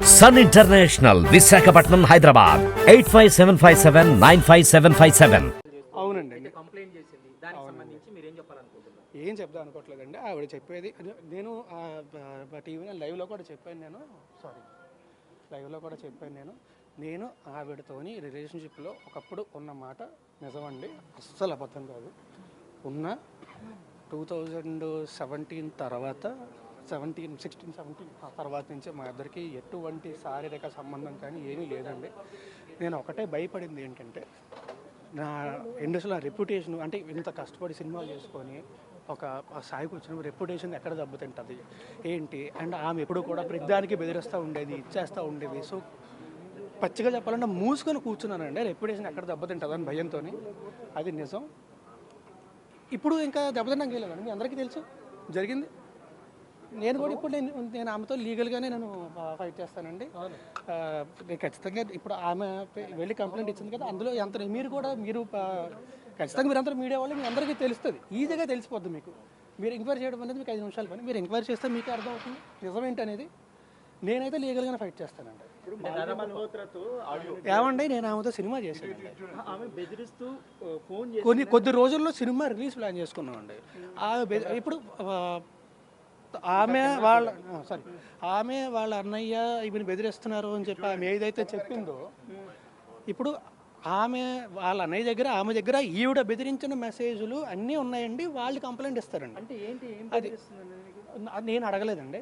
Sun international, Visakhapatnam, Hyderabad 8575795757. అవునండి. Complaint చేసింది, దానికి సంబంధించి మీరు ఏం చెప్పాలనుకుంటున్నారు? ఏం చెప్దాం అనుకోవట్లేదండి. ఆవిడ చెప్పేది నేను టీవీలో లైవ్లో కూడా చెప్పాను నేను ఆవిడతోని రిలేషన్షిప్లో ఒకప్పుడు ఉన్న మాట నిజమండి, అస్సలు అబద్ధం కాదు. ఉన్న 2017 తర్వాత 16-17 ఆ తర్వాత నుంచి మా ఇద్దరికి ఎటువంటి శారీరక సంబంధం కానీ ఏమీ లేదండి. నేను ఒకటే భయపడింది ఏంటంటే, నా ఇండస్ట్రీలో రెప్యుటేషన్, అంటే ఇంత కష్టపడి సినిమాలు చేసుకొని ఒక స్థాయికి వచ్చిన రెప్యుటేషన్ ఎక్కడ దెబ్బతింటుంది ఏంటి. అండ్ ఆమె ఎప్పుడు కూడా ప్రతిదానికి బెదిరిస్తూ ఉండేది, ఇచ్చేస్తూ ఉండేది. సో పచ్చిగా చెప్పాలంటే మూసుకొని కూర్చున్నానండి, రెప్యుటేషన్ ఎక్కడ దెబ్బతింటుంది అని భయంతో. అది నిజం. ఇప్పుడు ఇంకా దెబ్బతిన్నాం గేలేదండి, మీ అందరికీ తెలుసు జరిగింది. నేను కూడా ఇప్పుడు నేను ఆమెతో లీగల్గానే నేను ఫైట్ చేస్తానండి. నేను ఖచ్చితంగా ఇప్పుడు ఆమె వెళ్ళి కంప్లైంట్ ఇచ్చింది కదా, అందులో ఎంత మీరు ఖచ్చితంగా మీరంతా మీడియా వాళ్ళు మీ అందరికీ తెలుస్తుంది, ఈజీగా తెలిసిపోద్ది మీకు. మీరు ఎంక్వైరీ చేయడం అనేది మీకు 5 నిమిషాల పని. మీరు ఎంక్వైరీ చేస్తే మీకు అర్థమవుతుంది నిజం ఏంటనేది. నేనైతే లీగల్గానే ఫైట్ చేస్తానండి. ఏమండి, నేను ఆమెతో సినిమా చేశాను, కొద్ది రోజుల్లో సినిమా రిలీజ్ ప్లాన్ చేసుకున్నామండి. ఇప్పుడు ఆమె వాళ్ళ అన్నయ్య ఈమెను బెదిరిస్తున్నారు అని చెప్పి ఆమె ఏదైతే చెప్పిందో, ఇప్పుడు వాళ్ళ అన్నయ్య దగ్గర ఆమె దగ్గర ఈవిడ బెదిరించిన మెసేజ్లు అన్నీ ఉన్నాయండి. వాళ్ళు కంప్లైంట్ ఇస్తారండి. అంటే ఏంటి, అది నేను అడగలేదండి.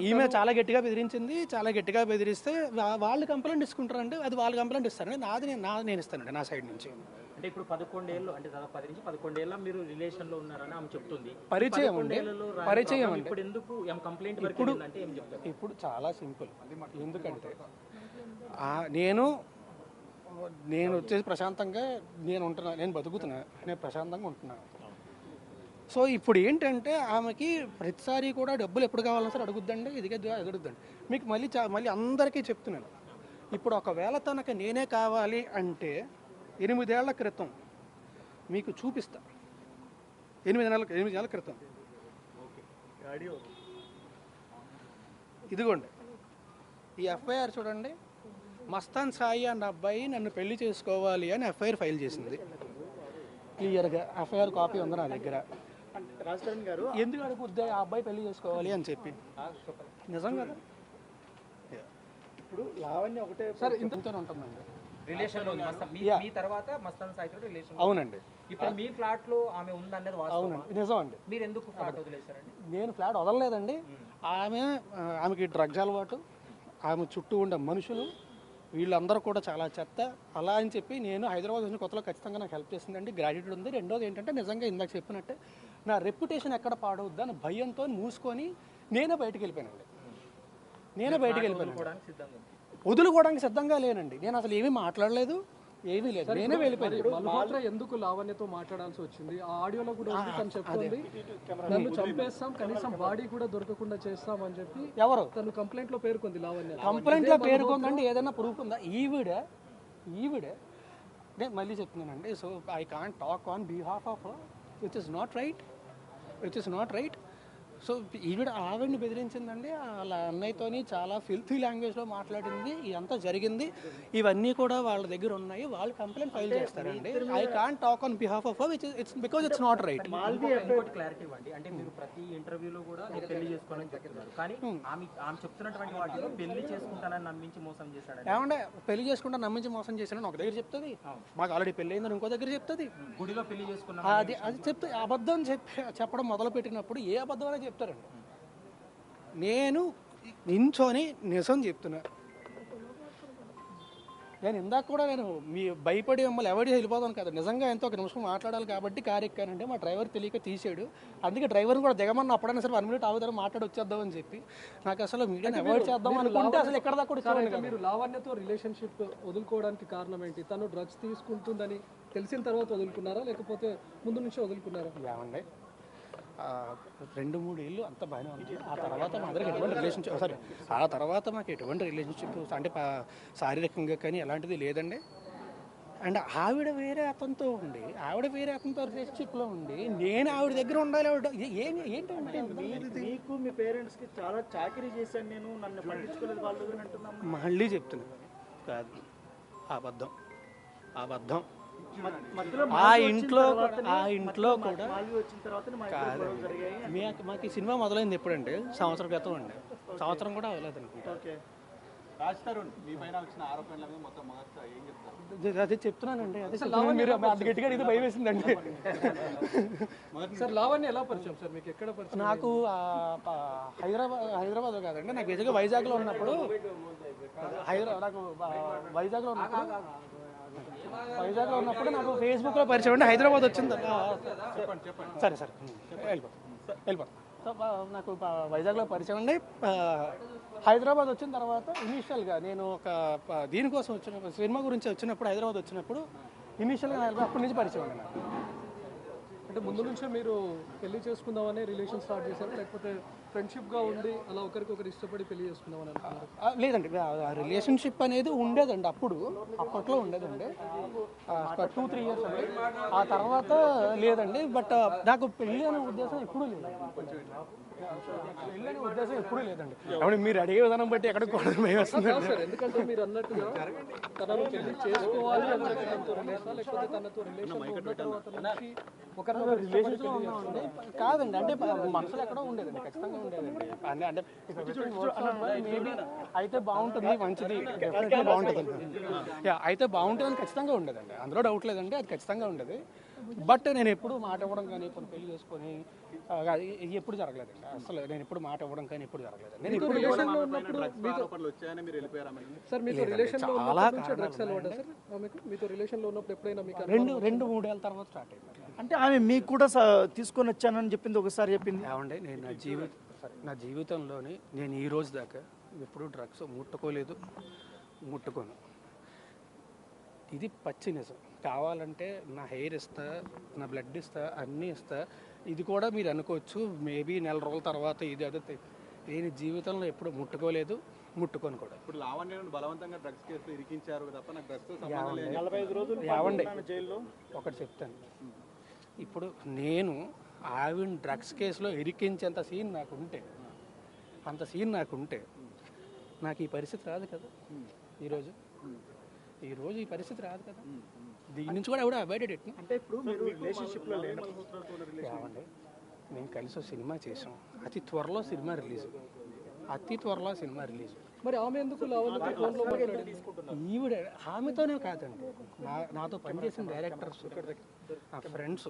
ఈమె చాలా గట్టిగా బెదిరించింది, చాలా గట్టిగా బెదిరిస్తే వాళ్ళు కంప్లైంట్ ఇసుకుంటారండి. అది వాళ్ళు కంప్లైంట్ ఇస్తారండి. నేను ఇస్తానండి నా సైడ్ నుంచి. అంటే ఇప్పుడు 11 ఏళ్ళు, అంటే దాదాపు 10 నుంచి 11 ఏళ్ళ మీరు రిలేషన్లో ఉన్నారని ఆమె చెప్తుంది. పరిచయం అండి. ఇప్పుడు ఎందుకు కంప్లైంట్ అంటే ఏం చెప్తారు? ఇప్పుడు చాలా సింపుల్. ఎందుకంటే నేను వచ్చేసి ప్రశాంతంగా నేను బతుకుతున్నా, నేను ప్రశాంతంగా ఉంటున్నాను. సో ఇప్పుడు ఏంటంటే ఆమెకి ప్రతిసారి కూడా డబ్బులు ఎప్పుడు కావాలన్నా సరే అడుగుద్దండి, ఎదుగుద్దండి. మీకు మళ్ళీ అందరికీ చెప్తున్నాను, ఇప్పుడు ఒకవేళ తనకు నేనే కావాలి అంటే 8 ఏళ్ల క్రితం మీకు చూపిస్తా. 8 నెలల క్రితం ఇదిగోండి ఈ ఎఫ్ఐఆర్ చూడండి. మస్తాన్ సాయి అన్న అబ్బాయి నన్ను పెళ్లి చేసుకోవాలి అని ఎఫ్ఐఆర్ ఫైల్ చేసింది. క్లియర్గా ఎఫ్ఐఆర్ కాపీ ఉంది నా దగ్గర. రాజకరణ్ గారు ఎందుకు అడుగుద్దా ఆ అబ్బాయి పెళ్లి చేసుకోవాలి అని చెప్పి? నిజం కదా. ఇప్పుడు లావణ్య ఒకటే సార్ ఇంతనే ఉంటుందండి రిలేషన్. మీ తర్వాత మస్తాన్ సాయితో రిలేషన్. అవునండి. ఇప్పుడు మీ ఫ్లాట్ లో ఆమె ఉందనేది అవునండి, నిజం అండి. మీరు ఎందుకు ఫ్లాట్ వదిలేశారండి? నేను ఫ్లాట్ వదలలేదండి. ఆమెకి డ్రగ్స్ అలవాటు, ఆమె చుట్టూ ఉండే మనుషులు వీళ్ళందరూ కూడా చాలా చెత్త. అలా అని చెప్పి నేను హైదరాబాద్ వచ్చిన కొత్తలో ఖచ్చితంగా నాకు హెల్ప్ చేసిందండి, గ్రాడ్యుయేట్ ఉంది. రెండోది ఏంటంటే నిజంగా ఇందాక చెప్పినట్టే నా రెప్యుటేషన్ ఎక్కడ పాడవద్దు అని భయంతో మూసుకొని నేనే బయటకు వెళ్ళిపోయానండి. వదులుకోవడానికి సిద్ధంగా లేనండి. నేను అసలు ఏమీ మాట్లాడలేదు, ఏమీ లేదు, నేనే వెళ్ళిపోయాను. ఎందుకు లావణ్యతో మాట్లాడాల్సి వచ్చింది? ఆ ఆడియోలో కూడా ఉంది, తను చెప్తుంది నన్ను చంపేస్తాం, కనీసం బాడీ కూడా దొరకకుండా చేస్తాం అని చెప్పి. ఎవరు? తను కంప్లైంట్ లో పేర్కొంది లావణ్య. కంప్లైంట్ లో పేర్కొందండి. ఏదైనా ప్రూఫ్ ఉందా? ఈవిడే నేను మళ్ళీ చెప్తున్నానండి. So I can't talk on behalf of which is not right. So ఆవిడని బెదిరించిందండి, వాళ్ళ అన్నయ్యతోని చాలా ఫిల్తీ లాంగ్వేజ్లో మాట్లాడింది. ఇదంతా జరిగింది, ఇవన్నీ కూడా వాళ్ళ దగ్గర ఉన్నాయి. వాళ్ళు కంప్లైంట్ ఫైల్ చేస్తారండి. I can't talk on behalf of because it's not right. Clarity ఇవ్వండి. అంటే మీరు ప్రతి ఇంటర్వ్యూలో కూడా నేను పెళ్లి చేసుకోవాలని చెప్తున్నారు, కానీ ఆమె చెప్తున్నటువంటి వాటిలో పెళ్లి చేసుకుంటానని నమ్మించి మోసం చేశాడు. ఏమంటే పెళ్లి చేసుకుంటా నమ్మించి మోసం చేశానని ఒక దగ్గర చెప్తుంది, మాకు ఆల్రెడీ పెళ్లి అయిందని ఇంకో దగ్గర చెప్తుంది. గుడిలో పెళ్లి చేసుకున్నా అది చెప్తే అబద్ధం చెప్పడం మొదలు పెట్టినప్పుడు ఏ అబద్ధం అనేది చెప్తారండి. నేను నించొని నిజం చెప్తున్నా. నేను ఇందాక కూడా నేను మీ భయపడి మిమ్మల్ని ఎవరి వెళ్ళిపోతాను కదా, నిజంగా ఎంతో ఒక నిమిషం మాట్లాడాలి కాబట్టి కారు ఎక్కానంటే మా డ్రైవర్ తెలియక తీసాడు. అందుకే డ్రైవర్ని కూడా దిగమన్నా అప్పుడైనా సరే 1 మినిట్ ఆగుతారు మాట్లాడి వచ్చేద్దామని చెప్పి. నాకు అసలు మీడియాని అవాయిడ్ చేద్దాం అనుకుంటే అసలు ఎక్కడ దాకా కూడా. మీరు లావణ్యతో రిలేషన్షిప్ వదులుకోవడానికి కారణం ఏంటి? తను డ్రగ్స్ తీసుకుంటుందని తెలిసిన తర్వాత వదులుకున్నారా, లేకపోతే ముందు నుంచి వదులుకున్నారా? ఏమండి, 2-3 ఏళ్ళు అంత బాగానే ఉంది. ఆ తర్వాత మా అందరికి ఎటువంటి రిలేషన్షిప్ మాకు ఎటువంటి రిలేషన్షిప్ అంటే శారీరకంగా కానీ ఎలాంటిది లేదండి. అండ్ ఆవిడ వేరే అతనితో ఉండి, ఆవిడ వేరే అతనితో రిలేషన్షిప్లో ఉండి, నేను ఆవిడ దగ్గర ఉండాలి. ఏంటంటే మీకు మీ పేరెంట్స్కి చాలా చాకరీ చేశాను నేను, నన్ను పట్టించుకోలేదు వాళ్ళు అని అంటున్నాం. మళ్ళీ చెప్తున్నాను, కాదు, అబద్ధం. మధ్యలో ఆ ఇంట్లో కూడా మాల్వి వచ్చిన తర్వాత కాదు. మాకు ఈ సినిమా మొదలైంది ఎప్పుడంటే సంవత్సరం క్రితం అండి. సంవత్సరం కూడా అవ్వలేదు అనుకుంటా. ఓకే. అదే చెప్తున్నానండి, అదే చెప్తున్నాను. మీరు అంత గట్టిగా అడిగితే భయం వేసిందండి. సార్ లావణ్య ఎలా పరిచయం సార్ మీకు? ఎక్కడ పరిచయం? నాకు హైదరాబాద్ కాదండి, నాకు నిజంగా వైజాగ్లో ఉన్నప్పుడు నాకు వైజాగ్లో ఉన్నప్పుడు నాకు ఫేస్బుక్లో పరిచయం అండి. హైదరాబాద్ వచ్చింది. సరే వెళ్ళిపో. సో నాకు వైజాగ్లో పరిచయం అండి. హైదరాబాద్ వచ్చిన తర్వాత ఇనీషియల్గా నేను ఒక దీనికోసం వచ్చినప్పుడు, సినిమా గురించి వచ్చినప్పుడు హైదరాబాద్ వచ్చినప్పుడు ఇనీషియల్గా అప్పటి నుంచి పరిచయం అండి నాకు. అంటే ముందు నుంచే మీరు పెళ్లి చేసుకుందామని రిలేషన్ స్టార్ట్ చేశారు, లేకపోతే ఫ్రెండ్షిప్గా ఉండి అలా ఒకరికొకరు ఇష్టపడి పెళ్లి చేసుకుందామని అనుకున్నారు? లేదండి, రిలేషన్షిప్ అనేది ఉండేదండి, అప్పట్లో ఉండేదండి. 2-3 ఇయర్స్ అండి. ఆ తర్వాత లేదండి. బట్ నాకు పెళ్ళి అనే ఉద్దేశం ఎప్పుడూ లేదండి. అవును, మీరు అడిగే విధానం బట్టి ఎక్కడికి భయం వస్తుంది. సార్ ఎందుకంటే మీరు అన్నట్టుగా తనను పెళ్లి చేసుకోవాలి అంటే తనతో రిలేషన్, లేకపోతే తనతో రిలేషన్ ఉన్న తర్వాత నుంచి ఒకరినొకరు రిలేషన్లో ఉన్నామండి. కాదండి, అంటే మనసులో ఎక్కడో ఉండేదండి, ఖచ్చితంగా ఉండేదండి. అంటే మేబీ అయితే బాగుంటుంది, మంచిది, డెఫినెట్గా బాగుంటుంది, అయితే బాగుంటుందని ఖచ్చితంగా ఉండేదండి, అందులో డౌట్ లేదండి, అది ఖచ్చితంగా ఉండేది. బట్ నేను ఎప్పుడు మాట ఇవ్వడం కానీ, కొన్ని పెళ్లి చేసుకొని ఎప్పుడు జరగలేదండి. అసలు నేను ఎప్పుడు మాట ఇవ్వడం కానీ ఎప్పుడు జరగలేదు. నేను ఇప్పుడు రిలేషన్లో ఉన్నప్పుడు సార్ మీతో రిలేషన్లో ఉన్నప్పుడు డ్రగ్స్ అలవాటు సార్ ఆమెకు? మీతో రిలేషన్లో ఉన్నప్పుడు ఎప్పుడైనా మీకు 2-3 ఏళ్ళ తర్వాత స్టార్ట్ అయింది. అంటే ఆమె మీకు కూడా తీసుకొని వచ్చానని చెప్పింది, ఒకసారి చెప్పింది. ఏమంటే నేను నా జీవితంలోని నేను ఈ రోజు దాకా ఎప్పుడు డ్రగ్స్ ముట్టుకోను. ఇది పచ్చి నిజం. కావాలంటే నా హెయిర్ ఇస్తా, నా బ్లడ్ ఇస్తా, అన్నీ ఇస్తా. ఇది కూడా మీరు అనుకోవచ్చు మేబీ నెల రోజుల తర్వాత ఇది అదే. నేను జీవితంలో ఎప్పుడు ముట్టుకోను కూడా. ఇప్పుడు లావణ్యను బలవంతంగా డ్రగ్స్ కేసులో ఇరికించారు తప్ప నాకు డ్రగ్స్ 45 రోజులు జైల్లో. ఒకటి చెప్తాను, ఇప్పుడు నేను ఆవిడ డ్రగ్స్ కేసులో ఇరికించేంత సీన్ నాకుంటే నాకు ఈ పరిస్థితి రాదు కదా. ఈరోజు ఈ పరిస్థితి రాదు కదా. దీని నుంచి కూడా ఎవడో అవాయిడెడ్ ఇట్. అంటే ఇప్పుడు మీరు రిలేషన్షిప్లో లేనప్పుడు ఏమండి, మేము కలిసి ఒక సినిమా చేసాం, అతి త్వరలో సినిమా రిలీజ్. మరి ఆమె ఎందుకు లావణ్యతో ఫోన్లో మాట్లాడింది? ఈవిడ ఆమెతోనే కాదండి, నాతో పనిచేసిన డైరెక్టర్స్, నా ఫ్రెండ్స్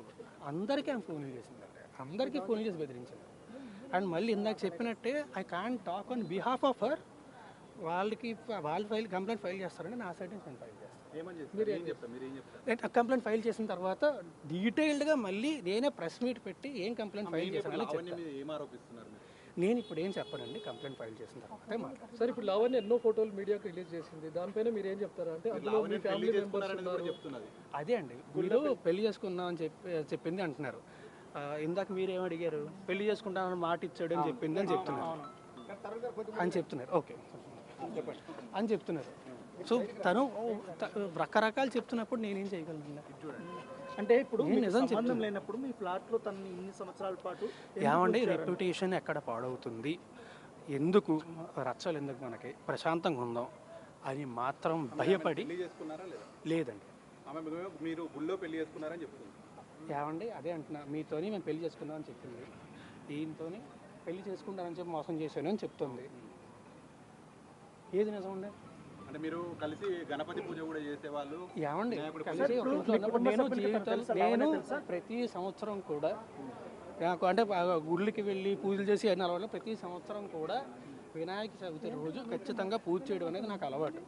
అందరికీ ఆమె ఫోన్లు చేసిందండి, అందరికీ ఫోన్ చేసి బెదిరించింది. అండ్ మళ్ళీ ఇందాక చెప్పినట్టే I can't talk on behalf of her. వాళ్ళు కంప్లైంట్ ఫైల్ చేస్తారండి, నా సైడ్ నుంచి నేను ఫైల్ చేస్తాను. కంప్లైంట్ ఫైల్ చేసిన తర్వాత డీటెయిల్డ్గా మళ్ళీ నేనే ప్రెస్ మీట్ పెట్టి ఏం కంప్లైంట్ ఫైల్ చేశాను నేను ఇప్పుడు ఏం చెప్పనండి. కంప్లైంట్ ఫైల్ చేసిన తర్వాత మాట్లాడతాను. సార్ ఇప్పుడు లావణ్య ఎన్నో ఫోటోలు మీడియాకు రిలీజ్ చేసింది, దానిపైన మీరు ఏం చెప్తారా? అంటే అందులో మీ ఫ్యామిలీ మెంబర్స్ ఉన్నారు. అదే అండి, మీరు పెళ్లి చేసుకుందాం అని చెప్పింది అంటున్నారు. ఇందాక మీరేం అడిగారు? పెళ్లి చేసుకుంటామని మాట ఇచ్చాడు అని చెప్తున్నారు. ఓకే అని చెప్తున్నారు. సో తను రకరకాలు చెప్తున్నప్పుడు నేనేం చేయగలను? అంటే ఇప్పుడు సంబంధం లేనప్పుడు మీ ఫ్లాట్లో తను ఇన్ని సంవత్సరాల పాటు ఏమండి, రెప్యుటేషన్ ఎక్కడ పాడవుతుంది, ఎందుకు రచ్చలు, ఎందుకు మనకి ప్రశాంతంగా ఉందాం అని మాత్రం భయపడి లేదండి. మీరు గుళ్ళో పెళ్లి చేసుకున్నారని చెప్తుంది. ఏమండి, అదే అంటున్నా, మీతోని మేము పెళ్లి చేసుకుందామని చెప్పింది, ఈయనతోని పెళ్లి చేసుకుంటానని చెప్పి మోసం చేశాను అని చెప్తుంది. ఏది నిజం ఉండే? అంటే మీరు కలిసి గణపతి పూజ కూడా చేసేవాళ్ళు. ఏమండి, కలిసి ఒక ఇంట్లో ఉన్నప్పుడు నేను ప్రతి సంవత్సరం కూడా నాకు అంటే గుళ్ళకి వెళ్ళి పూజలు చేసి అయిన అలవాటు. ప్రతి సంవత్సరం కూడా వినాయక చవితి రోజు ఖచ్చితంగా పూజ చేయడం అనేది నాకు అలవాటు.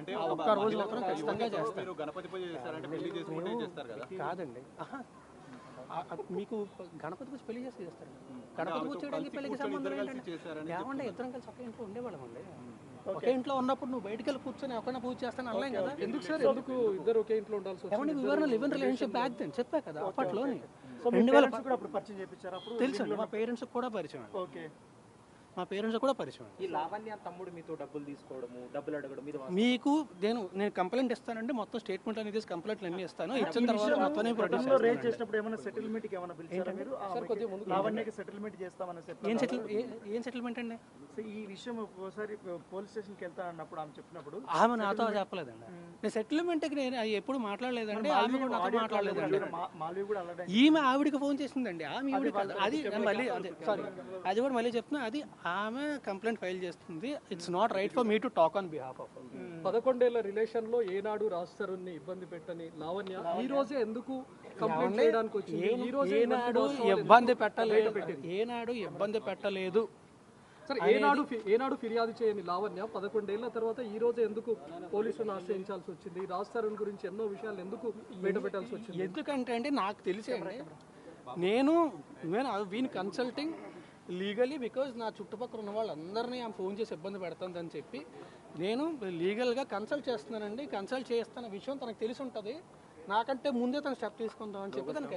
అంటే ఒక్క రోజు మాత్రం ఖచ్చితంగా చేస్తాను. గణపతి పూజ చేస్తారంటే పెళ్లి చేసుకుంటే చేస్తారు కదా? కాదండి, మీకు గణపతి పూజ పెళ్లి చేస్తారు. గణపతి పూజ చేయడానికి పెళ్లికి సంబంధం ఏమంటే ఇద్దరం కలిసి ఒకే ఇంట్లో ఉండేవాళ్ళం అండి. ఒకే ఇంట్లో ఉన్నప్పుడు నువ్వు బయటకు వెళ్ళి కూర్చొని ఒకరిని పూజ చేస్తాను అనలేం కదా. ఎందుకు సార్, ఎందుకు ఇద్దరు ఒకే ఇంట్లో ఉండాల్సి ఏమంటే వివరణ live in relationship back then చెప్పా కదా అప్పట్లోని. 2000 పరిచయం చేయించారు. అప్పుడు తెలుసు, మా పేరెంట్స్ కూడా పరిచయం. ఓకే. మా పేరెంట్స్ కూడా పరిచయం. ఈ లావణ్య తమ్ముడు మీతో డబ్బులు తీసుకోవడము, డబ్బులు అడగడం మీద మీకు నేను కంప్లైంట్ ఇస్తానంటే మొత్తం స్టేట్మెంట్ అనేది కంప్లైంట్లు అన్ని ఇస్తాను. ఇచ్చిన తర్వాత మొత్తం ప్రొడ్యూస్ రేట్ చేసినప్పుడు ఏమైనా సెటిల్మెంట్ కి ఏమైనా పిలిచారా మీరు? లావణ్యకి సెటిల్మెంట్ చేస్తామని చెప్పారు. ఏం సెటిల్మెంట్ అండి? ఈ విషయం ఒకసారి పోలీస్ స్టేషన్కి వెళ్తా అన్నప్పుడు ఆమె చెప్పినప్పుడు ఆమె నాతో చెప్పలేదండి. నేను సెటిల్మెంట్కి నేను ఎప్పుడు మాట్లాడలేదండి. ఆమె కూడా నాతో మాట్లాడలేదండి. మాల్వి కూడా అలాగే ఈమె ఆవిడకి ఫోన్ చేసిందండి. ఆమె అది మళ్ళీ సారీ అది కూడా మళ్ళీ చెప్తున్నా, అది ఆమె కంప్లైంట్ ఫైల్ చేస్తుంది. It's not right for me to talk on behalf of. 11 ఏళ్ల రిలేషన్ లో ఏనాడు రాస్తారుని ఇబ్బంది పెట్టని లావణ్య ఈ రోజే ఎందుకు కంప్లైంట్ చేయడానికి వచ్చింది? ఈ రోజే ఏనాడు ఇబ్బంది పెట్టలేదు. సరే, ఏనాడు ఫిర్యాదు చేయని లావణ్య 11 ఏళ్ల తర్వాత ఈ రోజు ఎందుకు పోలీసులను ఆశ్రయించాల్సి వచ్చింది? రాస్తారుని గురించి ఎన్నో విషయాలు ఎందుకు బయట పెట్టాల్సి వచ్చింది? ఎందుకంటే అండి నాకు తెలిసండి, నేను వీని కన్సల్టింగ్ లీగలీ బికాజ్ నా చుట్టుపక్కల ఉన్న వాళ్ళందరినీ ఆమె ఫోన్ చేసి ఇబ్బంది పెడుతుందని చెప్పి నేను లీగల్గా కన్సల్ట్ చేస్తున్నానండి. కన్సల్ట్ చేస్తున్న విషయం తనకు తెలిసి ఉంటుంది. నాకంటే ముందే తను స్టెప్ తీసుకుందామని చెప్పి తనకు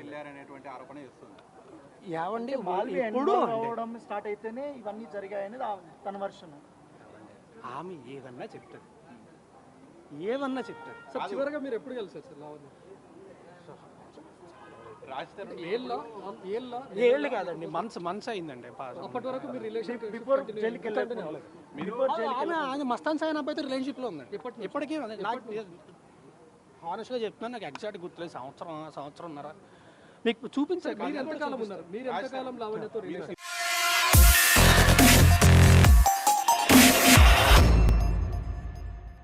వెళ్ళారనేటువంటి ఆరోపణ చేస్తుంది. ఏవండి ఎప్పుడు అవడం స్టార్ట్ అయితేనే ఇవన్నీ జరిగాయని తన వర్షన్. ఆమె ఏదన్నా చెప్తుంది. సార్, చివరిగా మీరు ఎప్పుడు కలిసారు సార్ లావణ్య? ఏళ్ళు కాదండి, మంత్స్ అయిందండి. అప్పటి వరకు మీరు రిలేషన్ ఆమె మస్తాన్ సాయి అబ్బాయితో రిలేషన్షిప్లో ఉందండి. ఇప్పటికీ నాకు హానెస్ట్గా చెప్తున్నాను, నాకు ఎగ్జాక్ట్ గుర్తులేదు. సంవత్సరంన్నర మీకు చూపించారు. మీరు ఎంతకాలం ఉన్నారు? మీరు ఎంతకాలం లావణ్యతో రిలేషన్?